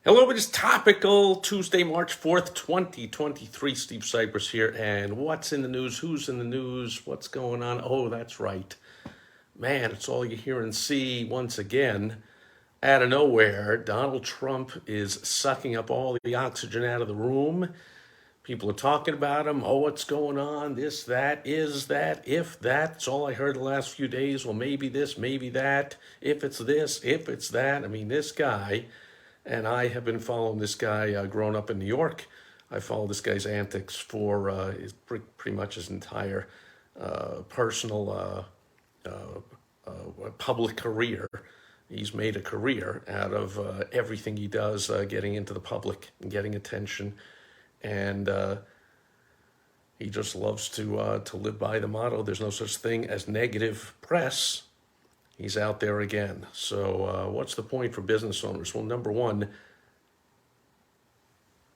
Hello, it is Topical Tuesday, March 4th, 2023. Steve Sipress here. And what's in the news? Who's in the news? What's going on? Oh, that's right. Man, it's all you hear and see once again. Out of nowhere, Donald Trump is sucking up all the oxygen out of the room. People are talking about him. Oh, what's going on? This, that, is that, if that. It's all I heard the last few days. Well, maybe this, maybe that. If it's this, if it's that. I mean, this guy, and I have been following this guy growing up in New York. I followed this guy's antics for pretty much his entire personal public career. He's made a career out of everything he does, getting into the public and getting attention, and he just loves to live by the motto: "There's no such thing as negative press." He's out there again. So, what's the point for business owners? Well, number one,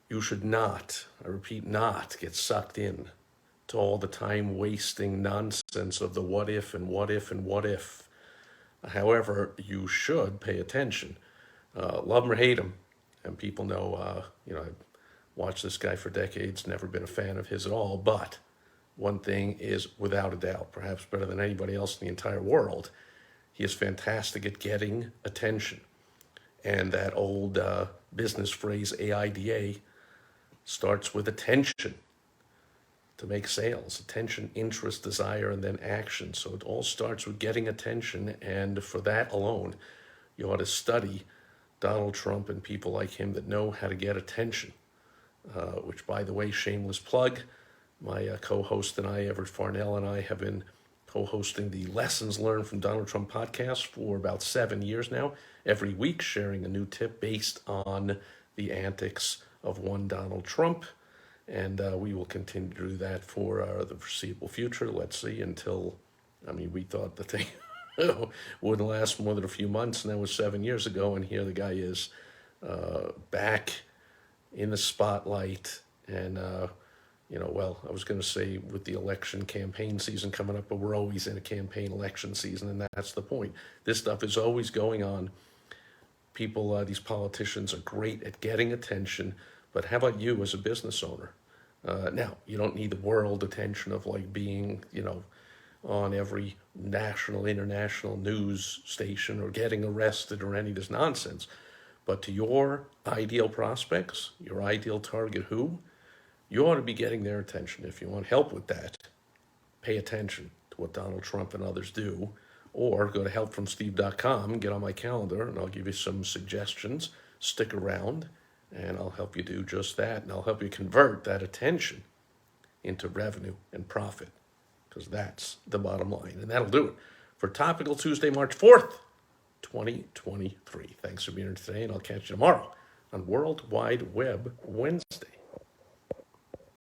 you should not, I repeat, not get sucked in to all the time wasting nonsense of the what if and what if and what if. However, you should pay attention. Love him or hate him. And people know, I've watched this guy for decades, never been a fan of his at all. But one thing is without a doubt, perhaps better than anybody else in the entire world, he is fantastic at getting attention. And that old business phrase, AIDA, starts with attention to make sales. Attention, interest, desire, and then action. So it all starts with getting attention. And for that alone, you ought to study Donald Trump and people like him that know how to get attention. Which, by the way, shameless plug, my co-host and I, Everett Farnell, and I have been co-hosting the Lessons Learned from Donald Trump podcast for about 7 years now, every week sharing a new tip based on the antics of one Donald Trump. And we will continue to do that for the foreseeable future. Let's see, until, we thought the thing wouldn't last more than a few months, and that was 7 years ago, and here the guy is back in the spotlight. And I was going to say with the election campaign season coming up, but we're always in a campaign election season, and that's the point. This stuff is always going on. People, these politicians are great at getting attention, but how about you as a business owner? Now, you don't need the world attention of like being, on every national, international news station or getting arrested or any of this nonsense. But to your ideal prospects, your ideal target who, you ought to be getting their attention. If you want help with that, pay attention to what Donald Trump and others do, or go to helpfromsteve.com, get on my calendar, and I'll give you some suggestions. Stick around, and I'll help you do just that, and I'll help you convert that attention into revenue and profit, because that's the bottom line. And that'll do it for Topical Tuesday, March 4th, 2023. Thanks for being here today, and I'll catch you tomorrow on World Wide Web Wednesday.